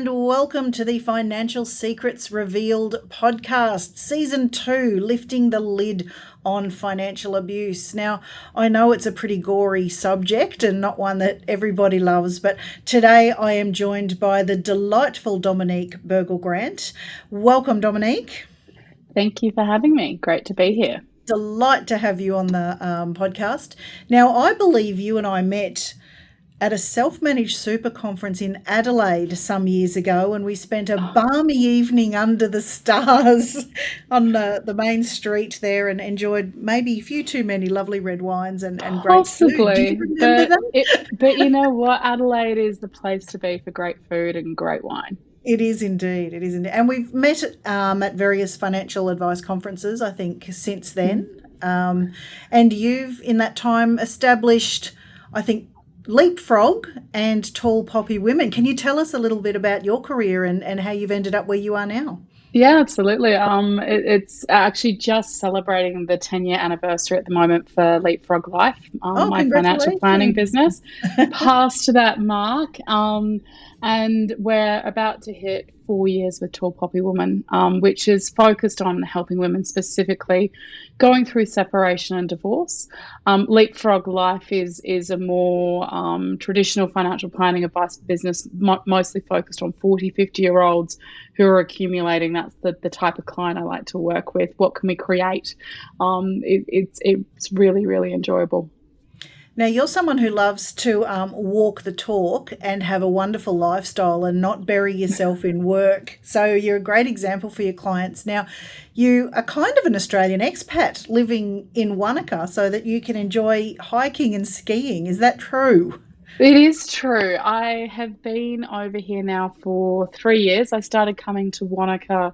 and welcome to the Financial Secrets Revealed podcast, Season 2, Lifting the Lid on Financial Abuse. Now, I know it's a pretty gory subject and not one that everybody loves, but today I am joined by the delightful Dominique Bergel-Grant. Welcome, Dominique. Thank you for having me. Great to be here. Delight to have you on the podcast. Now, I believe you and I met at a self-managed super conference in Adelaide some years ago, and we spent a balmy evening under the stars on the main street there and enjoyed maybe a few too many lovely red wines and great food. Do you remember that? But you know what? Adelaide is the place to be for great food and great wine. It is indeed. It is indeed. And we've met at various financial advice conferences, I think, since then. And you've, in that time, established, I think, Leapfrog and Tall Poppy Women. Can you tell us a little bit about your career and how you've ended up where you are now? Yeah, absolutely. It's actually just celebrating the 10-year anniversary at the moment for Leapfrog Life, my financial planning business. Past that mark, and we're about to hit 4 years with Tall Poppy Women, which is focused on helping women specifically going through separation and divorce. Leapfrog Life is a more traditional financial planning advice business, mostly focused on 40, 50-year-olds who are accumulating. That's the type of client I like to work with. What can we create? It's really, really enjoyable. Now, you're someone who loves to walk the talk and have a wonderful lifestyle and not bury yourself in work. So you're a great example for your clients. Now, you are kind of an Australian expat living in Wanaka so that you can enjoy hiking and skiing. Is that true? It is true. I have been over here now for 3 years. I started coming to Wanaka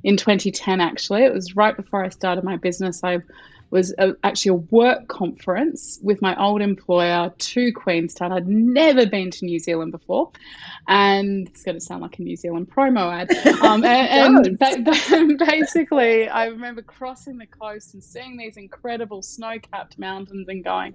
in 2010, actually. It was right before I started my business. I was actually a work conference with my old employer to Queenstown. I'd never been to New Zealand before, and it's going to sound like a New Zealand promo ad. And basically, I remember crossing the coast and seeing these incredible snow-capped mountains and going,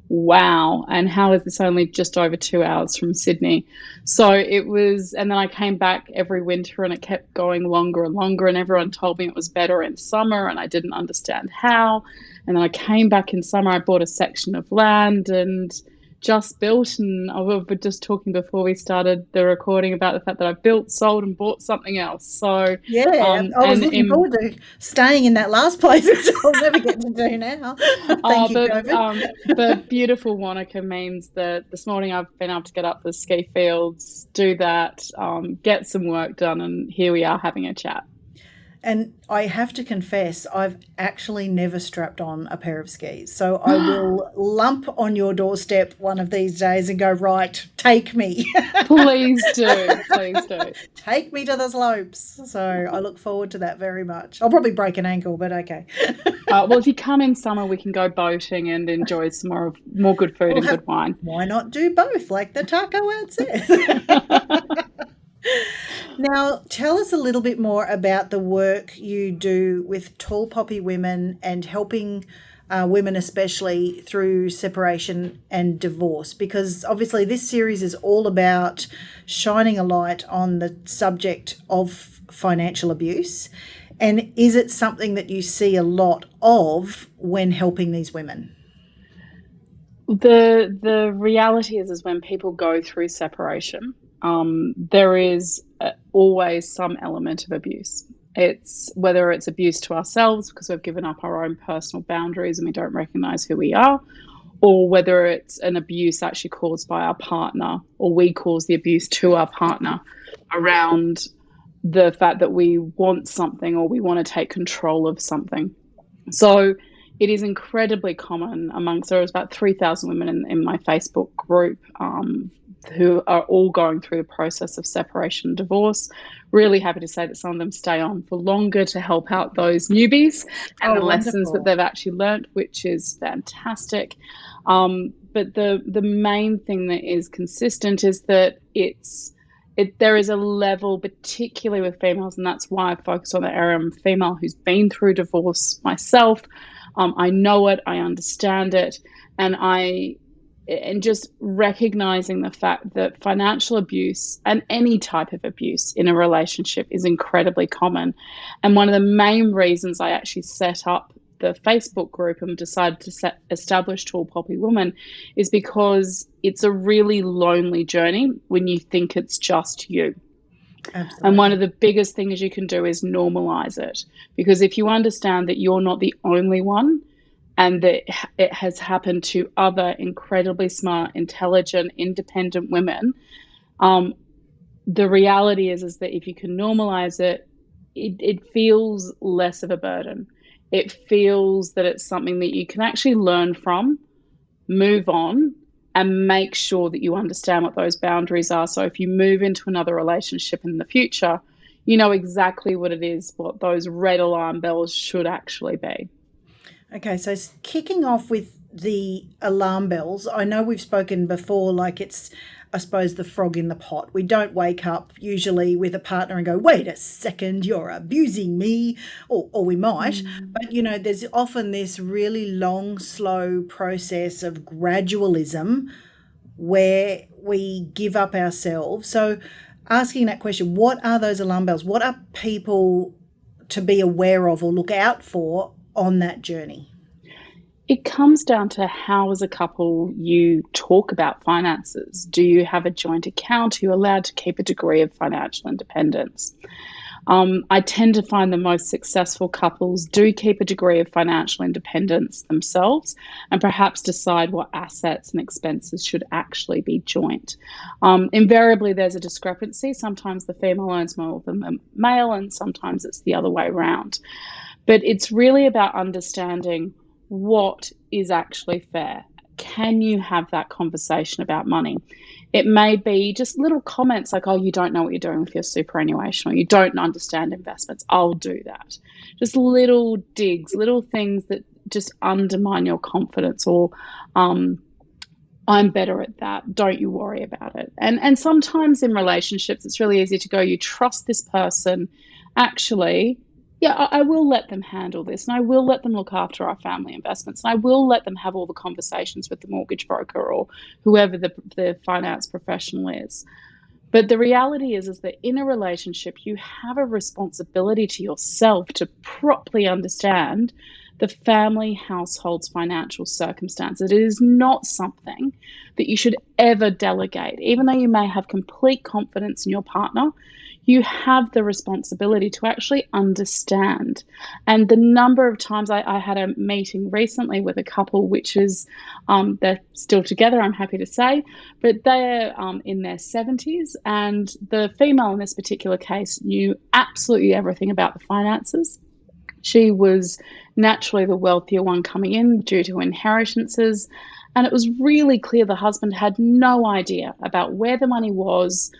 wow, and how is this only just over 2 hours from Sydney? So it was, and then I came back every winter and it kept going longer and longer, and everyone told me it was better in summer and I didn't understand how. And then I came back in summer, I bought a section of land and just built, and we were just talking before we started the recording about the fact that I built, sold and bought something else. So yeah, I was looking forward to staying in that last place, which I'll never get to do now. Thank you, COVID. But beautiful Wanaka means that this morning I've been able to get up the ski fields, do that, get some work done, and here we are having a chat. And I have to confess, I've actually never strapped on a pair of skis. So I will lump on your doorstep one of these days and go, right, take me. Please do. Please do. Take me to the slopes. So I look forward to that very much. I'll probably break an ankle, but okay. Well, if you come in summer, we can go boating and enjoy some more good food and good wine. Why not do both, like the taco ad says? Now, tell us a little bit more about the work you do with Tall Poppy Women and helping women especially through separation and divorce, because obviously this series is all about shining a light on the subject of financial abuse. And is it something that you see a lot of when helping these women? The reality is when people go through separation, there is always some element of abuse. It's whether it's abuse to ourselves because we've given up our own personal boundaries and we don't recognize who we are, or whether it's an abuse actually caused by our partner, or we cause the abuse to our partner around the fact that we want something or we want to take control of something. So it is incredibly common amongst, there was about 3,000 women in my Facebook group who are all going through the process of separation and divorce. Really happy to say that some of them stay on for longer to help out those newbies and the lessons that they've actually learned, which is fantastic. But the main thing that is consistent is that there is a level, particularly with females, and that's why I focus on the area. I'm a female who's been through divorce myself. I know it, I understand it, and I and just recognizing the fact that financial abuse and any type of abuse in a relationship is incredibly common. And one of the main reasons I actually set up the Facebook group and decided to establish Tall Poppy Woman is because it's a really lonely journey when you think it's just you. Absolutely. And one of the biggest things you can do is normalize it. Because if you understand that you're not the only one and that it has happened to other incredibly smart, intelligent, independent women, the reality is that if you can normalize it, it feels less of a burden. It feels that it's something that you can actually learn from, move on, and make sure that you understand what those boundaries are. So if you move into another relationship in the future, you know exactly what it is, what those red alarm bells should actually be. Okay, so kicking off with the alarm bells, I know we've spoken before, like it's, I suppose, the frog in the pot. We don't wake up usually with a partner and go, wait a second, you're abusing me, or we might, but there's often this really long, slow process of gradualism where we give up ourselves. So asking that question, what are those alarm bells? What are people to be aware of or look out for on that journey? It comes down to how, as a couple, you talk about finances. Do you have a joint account? Are you allowed to keep a degree of financial independence? I tend to find the most successful couples do keep a degree of financial independence themselves and perhaps decide what assets and expenses should actually be joint. Invariably, there's a discrepancy. Sometimes the female earns more than the male, and sometimes it's the other way around. But it's really about understanding what is actually fair. Can you have that conversation about money? It may be just little comments like, oh, you don't know what you're doing with your superannuation, or you don't understand investments. I'll do that. Just little digs, little things that just undermine your confidence, or I'm better at that. Don't you worry about it. And sometimes in relationships, it's really easy to go, you trust this person. Actually, yeah, I will let them handle this, and I will let them look after our family investments, and I will let them have all the conversations with the mortgage broker or whoever the finance professional is. But the reality is that in a relationship, you have a responsibility to yourself to properly understand the family household's financial circumstances. It is not something that you should ever delegate. Even though you may have complete confidence in your partner, you have the responsibility to actually understand. And the number of times I had a meeting recently with a couple, which is, they're still together, I'm happy to say, but they're in their 70s. And the female in this particular case knew absolutely everything about the finances. She was naturally the wealthier one coming in due to inheritances. And it was really clear the husband had no idea about where the money was,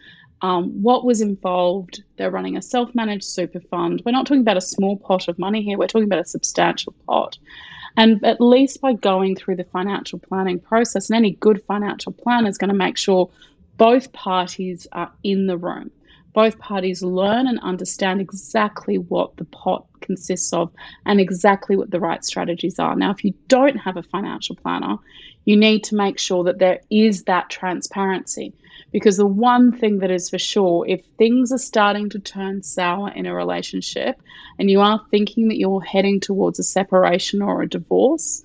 what was involved. They're running a self-managed super fund. We're not talking about a small pot of money here. We're talking about a substantial pot. And at least by going through the financial planning process, and any good financial planner is going to make sure both parties are in the room. Both parties learn and understand exactly what the pot consists of and exactly what the right strategies are. Now, if you don't have a financial planner, you need to make sure that there is that transparency. Because the one thing that is for sure, if things are starting to turn sour in a relationship and you are thinking that you're heading towards a separation or a divorce,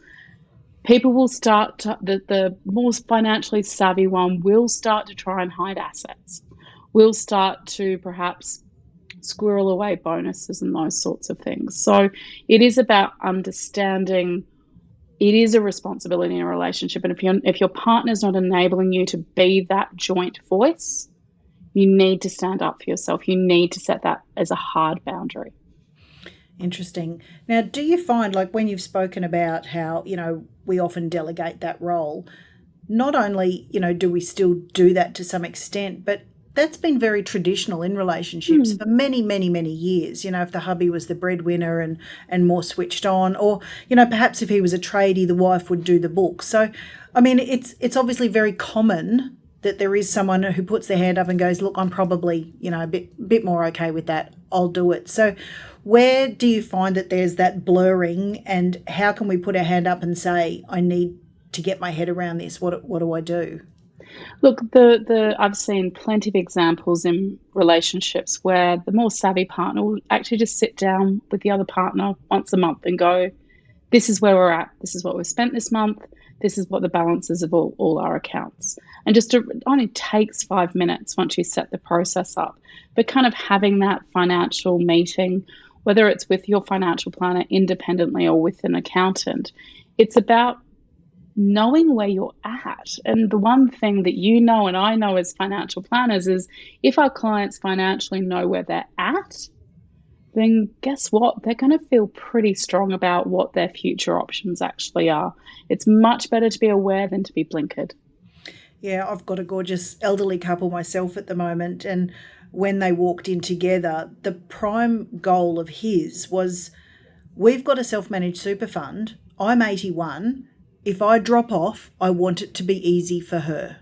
people will start to, the more financially savvy one will start to try and hide assets. Will start to perhaps squirrel away bonuses and those sorts of things. So it is about understanding it is a responsibility in a relationship. And if your partner's not enabling you to be that joint voice, you need to stand up for yourself. You need to set that as a hard boundary. Interesting. Now, do you find, like, when you've spoken about how, we often delegate that role, not only, do we still do that to some extent, but that's been very traditional in relationships for many, many, many years. If the hubby was the breadwinner and more switched on, or, perhaps if he was a tradie, the wife would do the books. So, I mean, it's obviously very common that there is someone who puts their hand up and goes, look, I'm probably, a bit more okay with that. I'll do it. So where do you find that there's that blurring, and how can we put our hand up and say, I need to get my head around this? What do I do? Look, the I've seen plenty of examples in relationships where the more savvy partner will actually just sit down with the other partner once a month and go, this is where we're at. This is what we've spent this month. This is what the balance is of all our accounts. And it only takes 5 minutes once you set the process up. But kind of having that financial meeting, whether it's with your financial planner independently or with an accountant, it's about knowing where you're at. And the one thing that you know and I know as financial planners is if our clients financially know where they're at, then guess what? They're going to feel pretty strong about what their future options actually are. It's much better to be aware than to be blinkered. Yeah, I've got a gorgeous elderly couple myself at the moment, and when they walked in together, the prime goal of his was, we've got a self-managed super fund. I'm 81. If I drop off, I want it to be easy for her.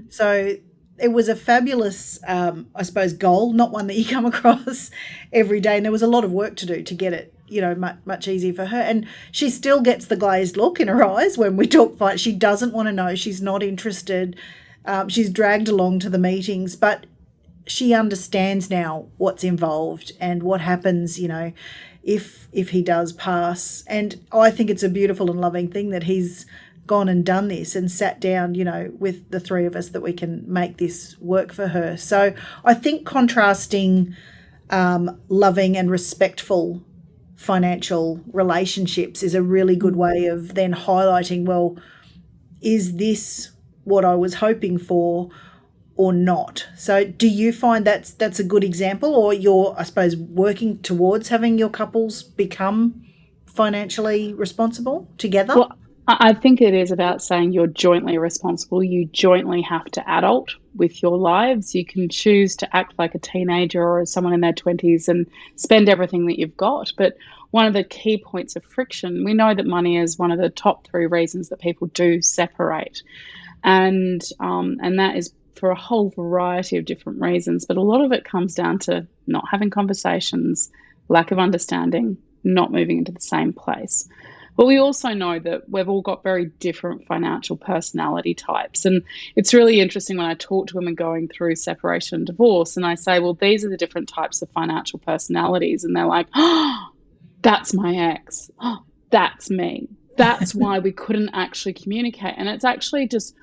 So it was a fabulous, I suppose, goal, not one that you come across every day. And there was a lot of work to do to get it, much easier for her. And she still gets the glazed look in her eyes when we talk fight. She doesn't want to know. She's not interested. She's dragged along to the meetings, but she understands now what's involved and what happens, if he does pass. And I think it's a beautiful and loving thing that he's gone and done this and sat down, with the three of us, that we can make this work for her. So I think contrasting loving and respectful financial relationships is a really good way of then highlighting, well, is this what I was hoping for or not? So do you find that's a good example, or you're, I suppose, working towards having your couples become financially responsible together? Well, I think it is about saying you're jointly responsible. You jointly have to adult with your lives. You can choose to act like a teenager or someone in their 20s and spend everything that you've got. But one of the key points of friction, we know that money is one of the top 3 reasons that people do separate. And that is for a whole variety of different reasons. But a lot of it comes down to not having conversations, lack of understanding, not moving into the same place. But we also know that we've all got very different financial personality types. And it's really interesting when I talk to women going through separation and divorce, and I say, well, these are the different types of financial personalities. And they're like, oh, that's my ex. Oh, that's me. That's why we couldn't actually communicate. And it's actually just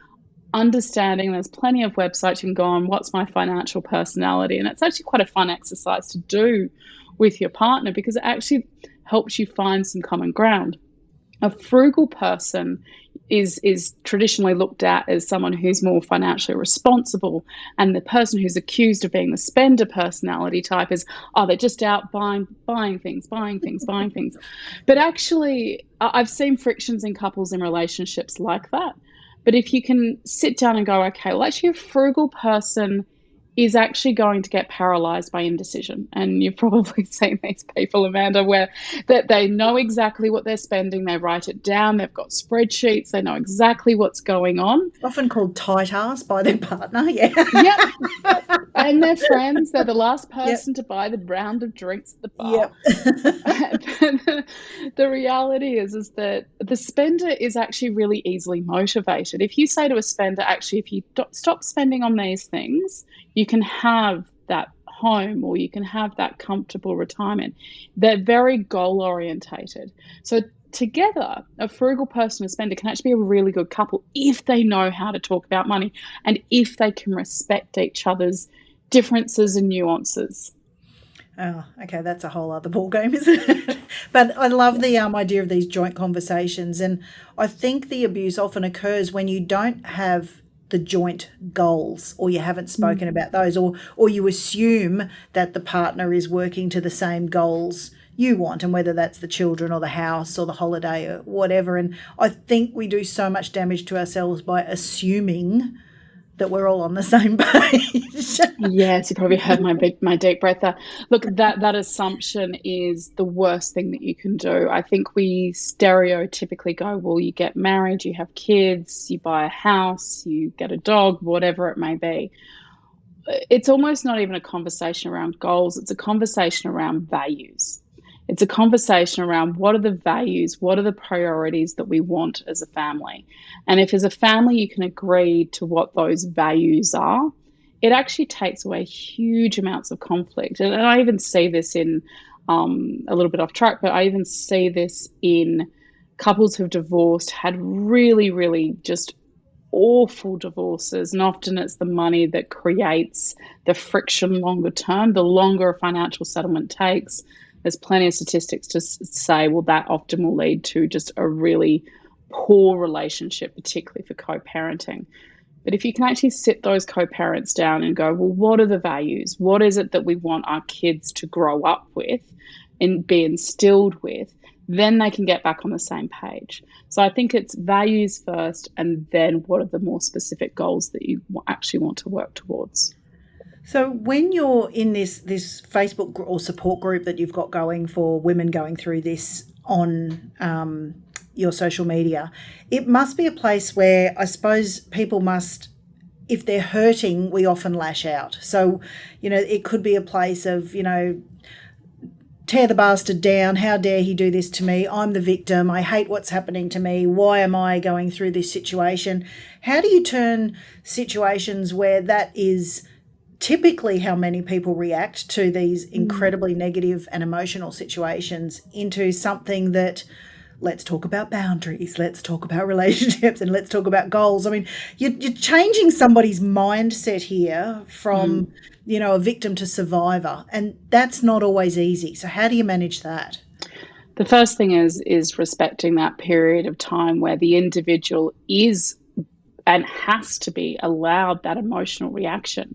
understanding. There's plenty of websites you can go on, what's my financial personality? And it's actually quite a fun exercise to do with your partner because it actually helps you find some common ground. A frugal person is traditionally looked at as someone who's more financially responsible, and the person who's accused of being the spender personality type is, oh, they're just out buying things. But actually, I've seen frictions in couples in relationships like that. But if you can sit down and go, okay, well, actually a frugal person is actually going to get paralyzed by indecision. And you've probably seen these people, Amanda, where that they know exactly what they're spending. They write it down. They've got spreadsheets. They know exactly what's going on. Often called tight ass by their partner. Yeah. Yep. And their friends. They're the last person to buy the round of drinks at the bar. Yep. The reality is that the spender is actually really easily motivated. If you say to a spender, actually, if you stop spending on these things, you can have that home or you can have that comfortable retirement. They're very goal orientated. So together, a frugal person and a spender can actually be a really good couple if they know how to talk about money and if they can respect each other's differences and nuances. Oh, okay, that's a whole other ballgame, isn't it? But I love the idea of these joint conversations, and I think the abuse often occurs when you don't have the joint goals, or you haven't spoken about those, or you assume that the partner is working to the same goals you want, and whether that's the children or the house or the holiday or whatever. And I think we do so much damage to ourselves by assuming that we're all on the same page. Yes, you probably heard my deep breath there. Look, that assumption is the worst thing that you can do. I think we stereotypically go, well, you get married, you have kids, you buy a house, you get a dog, whatever it may be. It's almost not even a conversation around goals. It's a conversation around values. It's a conversation around what are the values, what are the priorities that we want as a family. And if as a family you can agree to what those values are, it actually takes away huge amounts of conflict. And I even see this in a little bit off track, but I even see this in couples who've divorced, had really, really just awful divorces, and often it's the money that creates the friction longer term. The longer a financial settlement takes, there's plenty of statistics to say, well, that often will lead to just a really poor relationship, particularly for co-parenting. But if you can actually sit those co-parents down and go, well, what are the values? What is it that we want our kids to grow up with and be instilled with? Then they can get back on the same page. So I think it's values first, and then what are the more specific goals that you actually want to work towards. So when you're in this Facebook or support group that you've got going for women going through this on your social media, it must be a place where I suppose people must, if they're hurting, we often lash out. So, it could be a place of, tear the bastard down. How dare he do this to me? I'm the victim. I hate what's happening to me. Why am I going through this situation? How do you turn situations where that is typically how many people react to these incredibly negative and emotional situations into something that, let's talk about boundaries, let's talk about relationships, and let's talk about goals? I mean, you're changing somebody's mindset here from, a victim to survivor, and that's not always easy. So how do you manage that? The first thing is respecting that period of time where the individual is and has to be allowed that emotional reaction.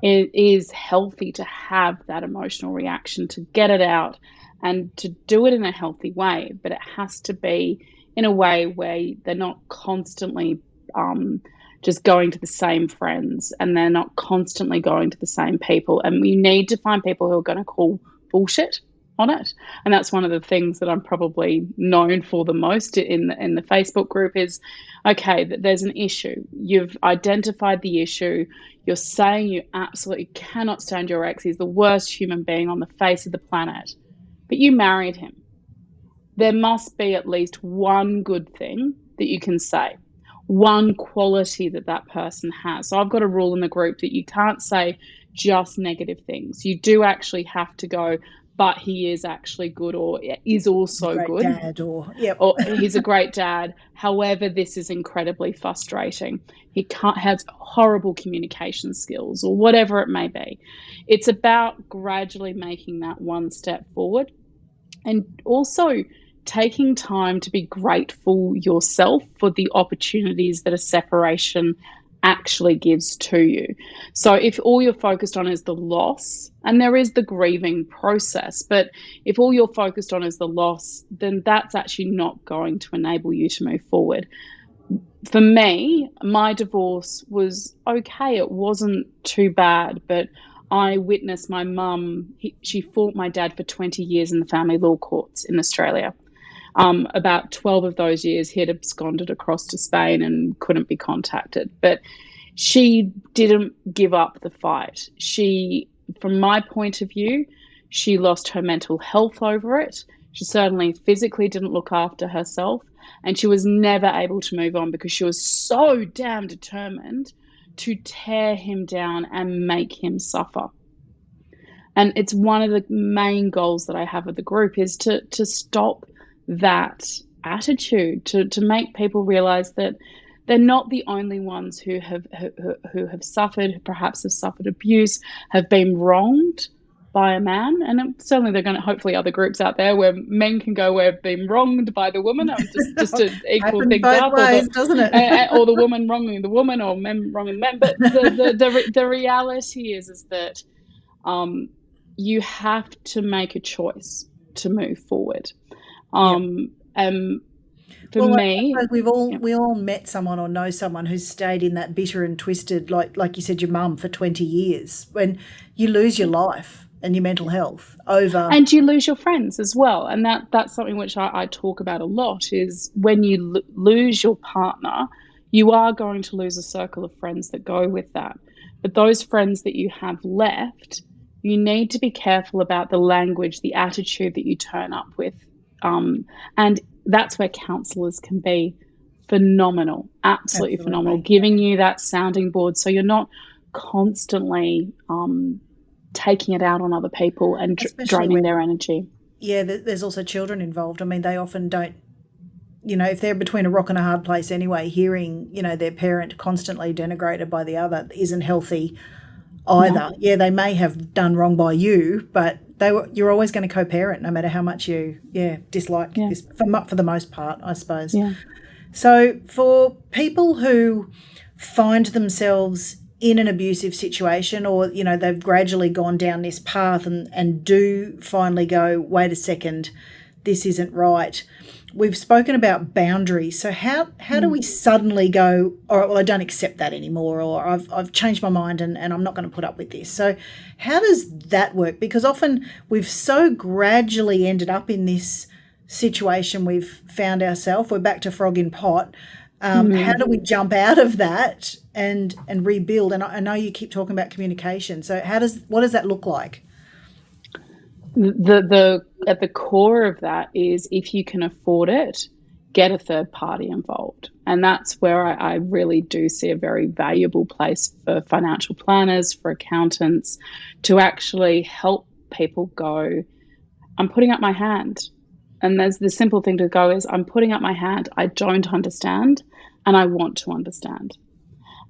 It is healthy to have that emotional reaction, to get it out and to do it in a healthy way, but it has to be in a way where they're not constantly just going to the same friends, and they're not constantly going to the same people. And we need to find people who are going to call bullshit on it. And that's one of the things that I'm probably known for the most in the Facebook group is, okay, there's an issue. You've identified the issue. You're saying you absolutely cannot stand your ex. He's the worst human being on the face of the planet. But you married him. There must be at least one good thing that you can say, one quality that person has. So I've got a rule in the group that you can't say just negative things. You do actually have to go, but he is actually good, or is also good. Dad, or he's a great dad. However, this is incredibly frustrating. He has horrible communication skills, or whatever it may be. It's about gradually making that one step forward, and also taking time to be grateful yourself for the opportunities that a separation actually gives to you. So if all you're focused on is the loss, and there is the grieving process, but if all you're focused on is the loss, then that's actually not going to enable you to move forward. For me, my divorce was okay. It wasn't too bad, but I witnessed my mum, she fought my dad for 20 years in the family law courts in Australia. About 12 of those years, he had absconded across to Spain and couldn't be contacted. But she didn't give up the fight. She, from my point of view, she lost her mental health over it. She certainly physically didn't look after herself. And she was never able to move on because she was so damn determined to tear him down and make him suffer. And it's one of the main goals that I have with the group is to stop that attitude, to make people realize that they're not the only ones who have suffered, who perhaps have suffered abuse, have been wronged by a man. And certainly they're going to, hopefully other groups out there where men can go, we've been wronged by the woman, just to equal things up, ways, doesn't it? or the woman wronging the woman, or men wronging men. But the reality is that you have to make a choice to move forward. For me, we all met someone or know someone who's stayed in that bitter and twisted, like you said, your mum, for 20 years. When you lose your life and your mental health over, and you lose your friends as well, and that's something which I talk about a lot. Is when you lose your partner, you are going to lose a circle of friends that go with that. But those friends that you have left, you need to be careful about the language, the attitude that you turn up with. And that's where counselors can be phenomenal, absolutely phenomenal, Absolutely. giving you that sounding board so you're not constantly taking it out on other people and Especially draining their when, energy. yeah, there's also children involved. I mean, they often don't, if they're between a rock and a hard place anyway, hearing, their parent constantly denigrated by the other isn't healthy No, either. Yeah, they may have done wrong by you, but you're always going to co-parent no matter how much you, dislike yeah, this for the most part, I suppose. yeah. So for people who find themselves in an abusive situation, or they've gradually gone down this path and do finally go, wait a second, this isn't right. We've spoken about boundaries. So how do we suddenly go, all right, well, I don't accept that anymore, or I've changed my mind and I'm not going to put up with this. So how does that work? Because often we've so gradually ended up in this situation we've found ourselves. We're back to frog in pot. How do we jump out of that and rebuild? And I know you keep talking about communication. So what does that look like? The at the core of that is, if you can afford it, get a third party involved. And that's where I really do see a very valuable place for financial planners, for accountants, to actually help people go, I'm putting up my hand. And there's the simple thing to go is, I'm putting up my hand. I don't understand, and I want to understand.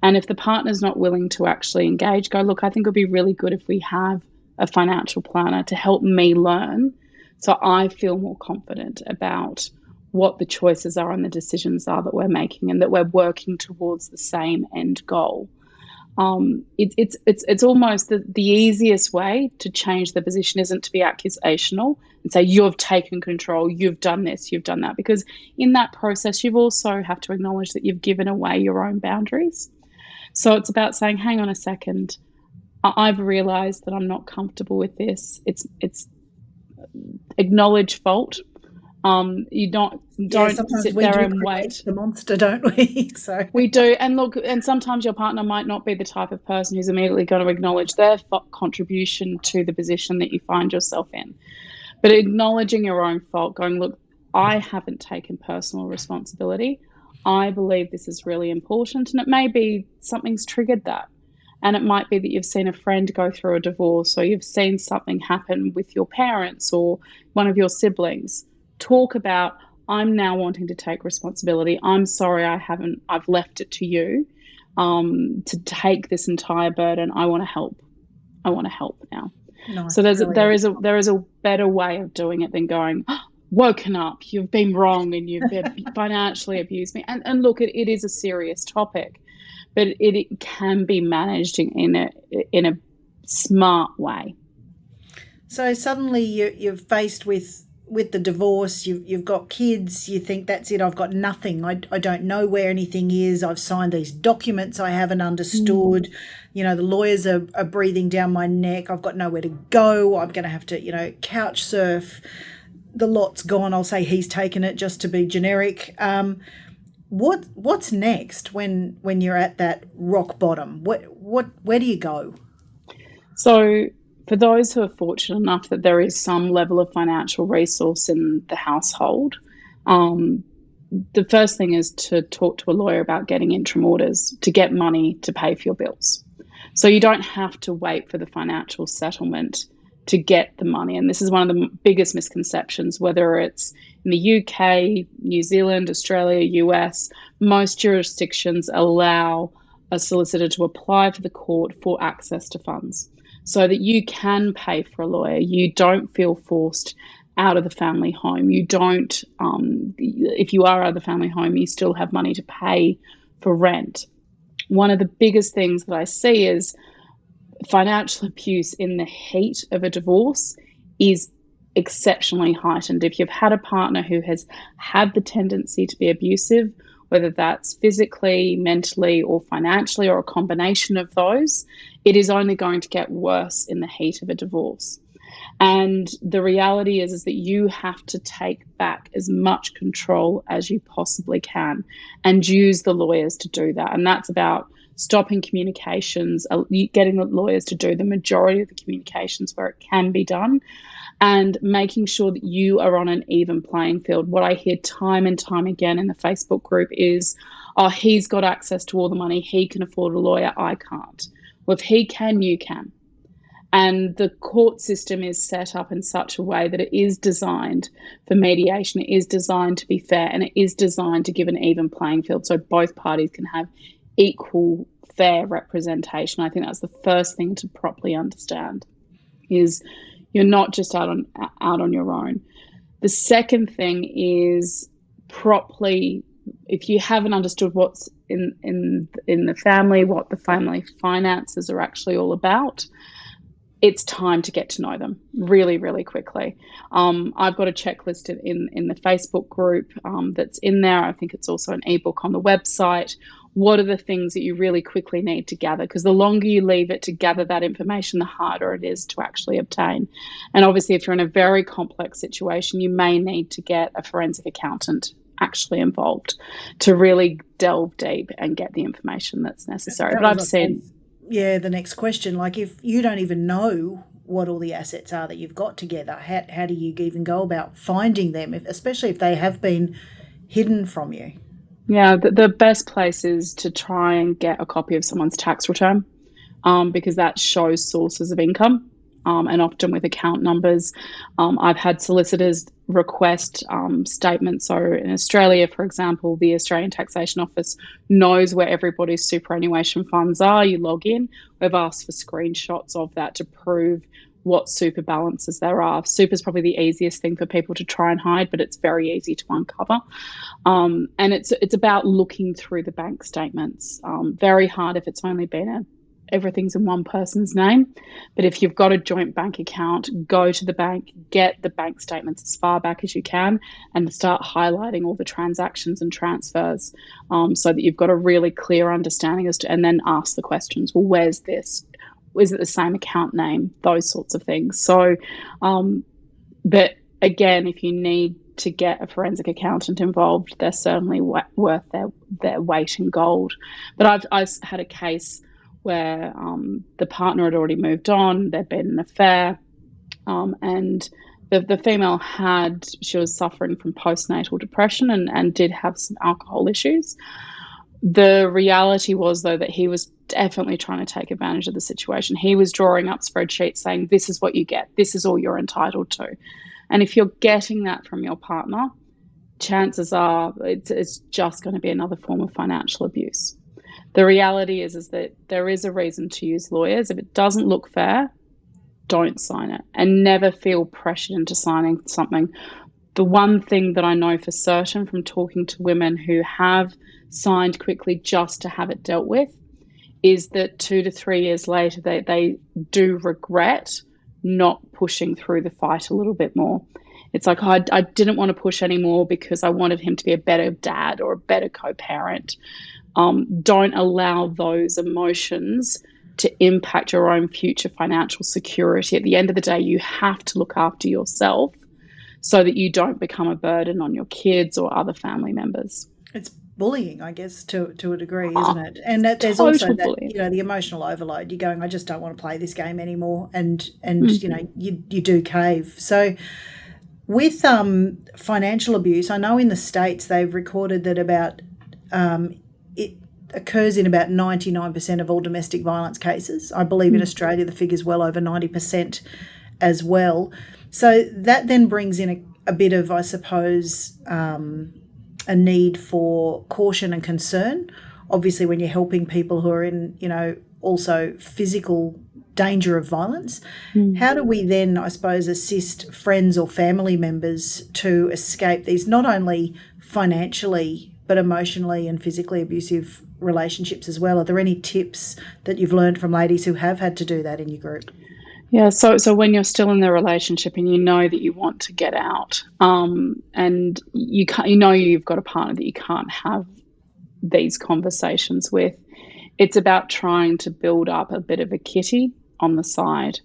And if the partner's not willing to actually engage, go, look, I think it would be really good if we have a financial planner to help me learn, so I feel more confident about what the choices are and the decisions are that we're making, and that we're working towards the same end goal. It's almost the easiest way to change the position isn't to be accusational and say, you've taken control, you've done this, you've done that. Because in that process, you've also have to acknowledge that you've given away your own boundaries. So it's about saying, hang on a second, I've realized that I'm not comfortable with this. It's acknowledge fault. You don't Sometimes sit we there do and create wait. the monster, don't we? So We do. And look, and sometimes your partner might not be the type of person who's immediately going to acknowledge their contribution to the position that you find yourself in. But acknowledging your own fault, going, look, I haven't taken personal responsibility. I believe this is really important. And it may be something's triggered that. And it might be that you've seen a friend go through a divorce, or you've seen something happen with your parents or one of your siblings. Talk about, I'm now wanting to take responsibility. I'm sorry I've left it to you to take this entire burden. I want to help. I want to help now. nice, So brilliant. there is a better way of doing it than going, woken up, you've been wrong and you've financially abused me. And look, it is a serious topic, but it can be managed in a smart way. So suddenly you're faced with the divorce. You've got kids. You think, that's it. I've got nothing. I don't know where anything is. I've signed these documents I haven't understood. The lawyers are breathing down my neck. I've got nowhere to go. I'm going to have to couch surf. The lot's gone. I'll say he's taken it just to be generic. What's next when you're at that rock bottom? Where do you go? So for those who are fortunate enough that there is some level of financial resource in the household, the first thing is to talk to a lawyer about getting interim orders to get money to pay for your bills. So you don't have to wait for the financial settlement to get the money. And this is one of the biggest misconceptions, whether it's in the UK, New Zealand, Australia, US, most jurisdictions allow a solicitor to apply for the court for access to funds so that you can pay for a lawyer. You don't feel forced out of the family home. You don't, if you are out of the family home, you still have money to pay for rent. One of the biggest things that I see is financial abuse in the heat of a divorce is exceptionally heightened. If you've had a partner who has had the tendency to be abusive, whether that's physically, mentally, or financially, or a combination of those, it is only going to get worse in the heat of a divorce. And the reality is that you have to take back as much control as you possibly can and use the lawyers to do that. And that's about stopping communications, getting the lawyers to do the majority of the communications where it can be done, and making sure that you are on an even playing field. What I hear time and time again in the Facebook group is, oh, he's got access to all the money, he can afford a lawyer, I can't. Well, if he can, you can. And the court system is set up in such a way that it is designed for mediation, it is designed to be fair, and it is designed to give an even playing field so both parties can have equal, fair representation. I think that's the first thing to properly understand, is you're not just out on your own. The second thing is properly, if you haven't understood what's in the family, what the family finances are actually all about, it's time to get to know them really, really quickly. I've got a checklist in the Facebook group that's in there. I think it's also an ebook on the website. What are the things that you really quickly need to gather? Because the longer you leave it to gather that information, the harder it is to actually obtain. And obviously, if you're in a very complex situation, you may need to get a forensic accountant actually involved to really delve deep and get the information that's necessary. But I've seen... Yeah, the next question, like if you don't even know what all the assets are that you've got together, how do you even go about finding them, especially if they have been hidden from you? Yeah, the best place is to try and get a copy of someone's tax return, because that shows sources of income, and often with account numbers. I've had solicitors request statements. So in Australia, for example, the Australian Taxation Office knows where everybody's superannuation funds are. You log in. We've asked for screenshots of that to prove what super balances there are. Super is probably the easiest thing for people to try and hide, but it's very easy to uncover. And it's about looking through the bank statements. Very hard if it's only been everything's in one person's name. But if you've got a joint bank account, go to the bank, get the bank statements as far back as you can, and start highlighting all the transactions and transfers, so that you've got a really clear understanding and then ask the questions. Well, where's this? Is it the same account name? Those sorts of things. So, but again, if you need to get a forensic accountant involved, they're certainly worth their weight in gold. But I've had a case where the partner had already moved on, there'd been an affair, and the female she was suffering from postnatal depression and did have some alcohol issues. The reality was, though, that he was definitely trying to take advantage of the situation. He was drawing up spreadsheets saying, this is what you get, this is all you're entitled to. And if you're getting that from your partner, chances are it's just going to be another form of financial abuse. The reality is that there is a reason to use lawyers. If it doesn't look fair, don't sign it, and never feel pressured into signing something. The one thing that I know for certain from talking to women who have signed quickly just to have it dealt with is that 2 to 3 years later, they do regret not pushing through the fight a little bit more. It's like, oh, I didn't want to push anymore because I wanted him to be a better dad or a better co-parent. Don't allow those emotions to impact your own future financial security. At the end of the day, you have to look after yourself so that you don't become a burden on your kids or other family members. It's bullying, I guess, to a degree, isn't it? And there's also that, the emotional overload. You're going, I just don't want to play this game anymore, and you do cave. So with financial abuse, I know in the States they've recorded that about it occurs in about 99% of all domestic violence cases. I believe in Australia the figure's well over 90% as well. So that then brings in a bit of, I suppose, a need for caution and concern. Obviously, when you're helping people who are in, also physical danger of violence, how do we then, I suppose, assist friends or family members to escape these not only financially but emotionally and physically abusive relationships as well? Are there any tips that you've learned from ladies who have had to do that in your group? Yeah, so when you're still in the relationship and you know that you want to get out, and you've got a partner that you can't have these conversations with, it's about trying to build up a bit of a kitty on the side.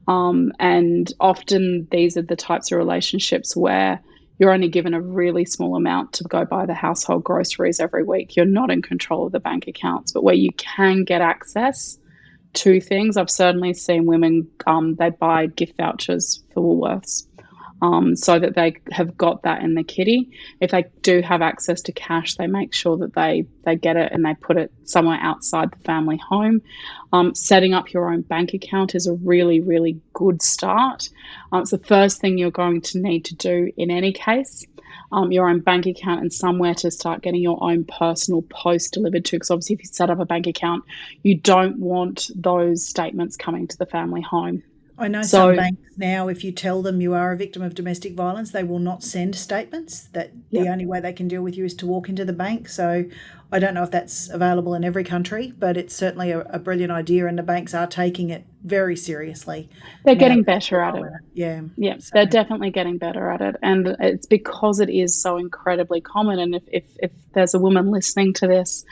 And often these are the types of relationships where You're only given a really small amount to go buy the household groceries every week. You're not in control of the bank accounts. But where you can get access to things, I've certainly seen women, they buy gift vouchers for Woolworths, so that they have got that in the kitty. If they do have access to cash, they make sure that they get it and they put it somewhere outside the family home. Setting up your own bank account is a really, really good start. It's the first thing you're going to need to do in any case. Your own bank account and somewhere to start getting your own personal post delivered to, because obviously if you set up a bank account, you don't want those statements coming to the family home. I know some banks now, if you tell them you are a victim of domestic violence, they will not send statements. That the only way they can deal with you is to walk into the bank. So I don't know if that's available in every country, but it's certainly a brilliant idea, and the banks are taking it very seriously. They're getting better at it. Yeah. Yeah, so they're definitely getting better at it. And it's because it is so incredibly common. And if there's a woman listening to this,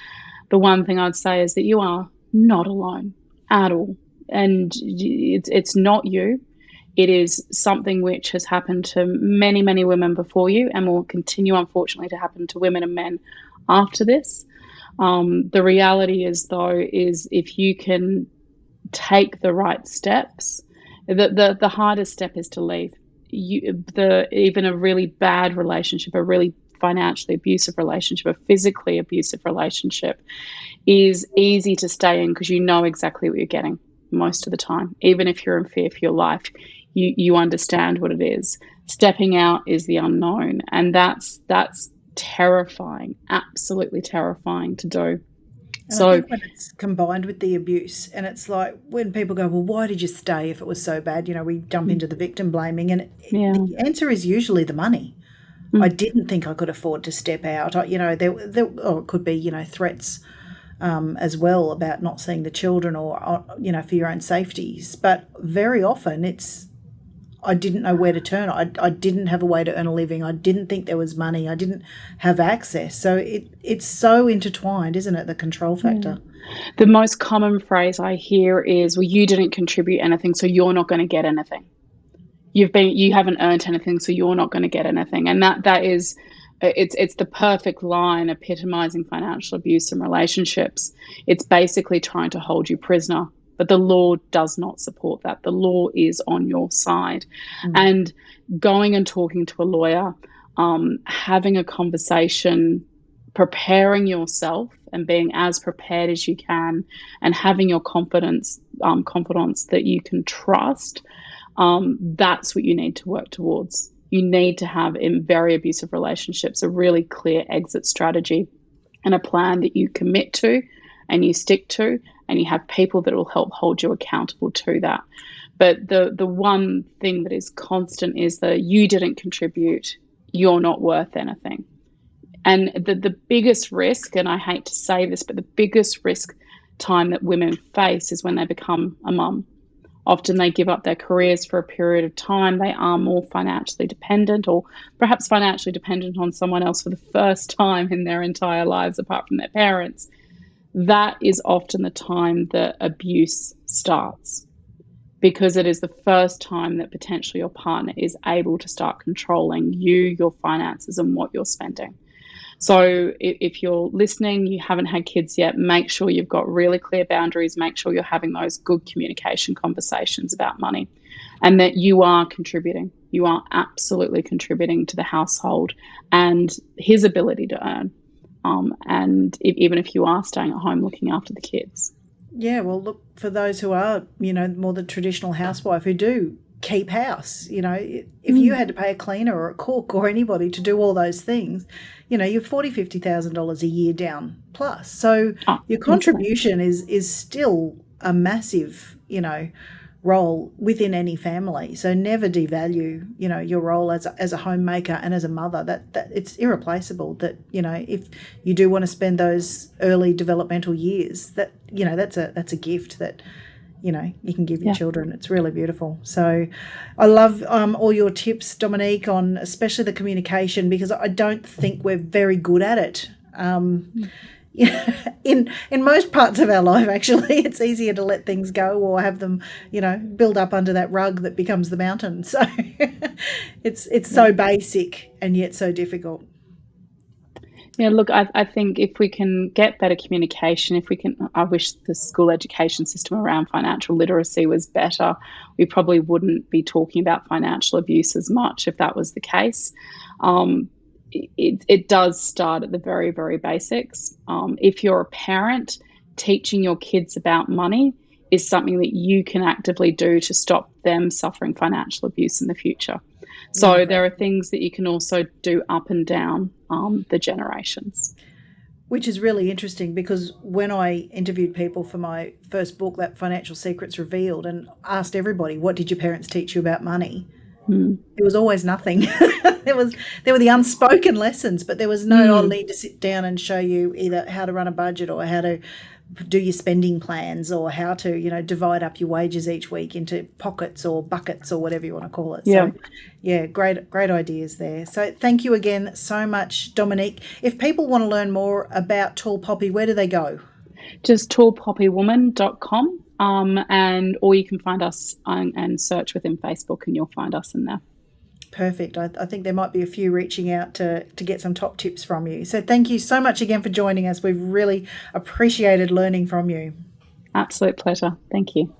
the one thing I'd say is that you are not alone at all. And it's not you. It is something which has happened to many, many women before you and will continue, unfortunately, to happen to women and men after this. The reality is, though, is if you can take the right steps, the hardest step is to leave. Even a really bad relationship, a really financially abusive relationship, a physically abusive relationship is easy to stay in because you know exactly what you're getting most of the time. Even if you're in fear for your life, you understand what it is. Stepping out is the unknown, and that's terrifying, absolutely terrifying to do. And so I think when it's combined with the abuse, and it's like when people go, well, why did you stay if it was so bad? We jump into the victim blaming, and the answer is usually the money. I didn't think I could afford to step out. Or it could be, threats as well about not seeing the children or for your own safeties. But very often it's, I didn't know where to turn. I didn't have a way to earn a living. I didn't think there was money. I didn't have access. So it's so intertwined, isn't it, the control factor? The most common phrase I hear is, well, you didn't contribute anything, so you're not going to get anything. You haven't earned anything, so you're not going to get anything. And that is, it's the perfect line epitomizing financial abuse in relationships. It's basically trying to hold you prisoner, but the law does not support that. The law is on your side. And going and talking to a lawyer, having a conversation, preparing yourself and being as prepared as you can, and having your confidence that you can trust, that's what you need to work towards. You need to have, in very abusive relationships, a really clear exit strategy and a plan that you commit to and you stick to, and you have people that will help hold you accountable to that. But the one thing that is constant is that you didn't contribute, you're not worth anything. And the biggest risk, and I hate to say this, but the biggest risk time that women face is when they become a mum. Often they give up their careers for a period of time. They are more financially dependent, or perhaps financially dependent on someone else for the first time in their entire lives, apart from their parents. That is often the time that abuse starts, because it is the first time that potentially your partner is able to start controlling you, your finances, and what you're spending. So if you're listening, you haven't had kids yet, make sure you've got really clear boundaries, make sure you're having those good communication conversations about money, and that you are contributing. You are absolutely contributing to the household and his ability to earn. And even if you are staying at home looking after the kids. Yeah, well, look, for those who are, more the traditional housewife who do keep house, if you had to pay a cleaner or a cook or anybody to do all those things, you're $40,000, $50,000 a year down plus. So your contribution is still a massive, role within any family. So never devalue, your role as a homemaker and as a mother. That it's irreplaceable. That if you do want to spend those early developmental years, that's a gift that you can give your children. It's really beautiful. So I love all your tips, Dominique, on especially the communication, because I don't think we're very good at it. In most parts of our life, actually, it's easier to let things go or have them, build up under that rug that becomes the mountain. So It's Yeah. so basic and yet so difficult. Yeah, look, I think if we can get better communication, if we can, I wish the school education system around financial literacy was better. We probably wouldn't be talking about financial abuse as much if that was the case. Um, it does start at the very, very basics. If you're a parent, teaching your kids about money is something that you can actively do to stop them suffering financial abuse in the future. Yeah, So great. there are things that you can also do up and down the generations. Which is really interesting because when I interviewed people for my first book, that Financial Secrets Revealed, and asked everybody, what did your parents teach you about money? Mm. It was always nothing. There were the unspoken lessons, but there was no, I'll Mm. need to sit down and show you either how to run a budget or how to do your spending plans or how to, divide up your wages each week into pockets or buckets or whatever you want to call it. Yeah. So, yeah, great ideas there. So, thank you again so much, Dominique. If people want to learn more about Tall Poppy, where do they go? Just tallpoppywoman.com. Or you can find us and search within Facebook and you'll find us in there. Perfect. I think there might be a few reaching out to get some top tips from you. So thank you so much again for joining us. We've really appreciated learning from you. Absolute pleasure. Thank you.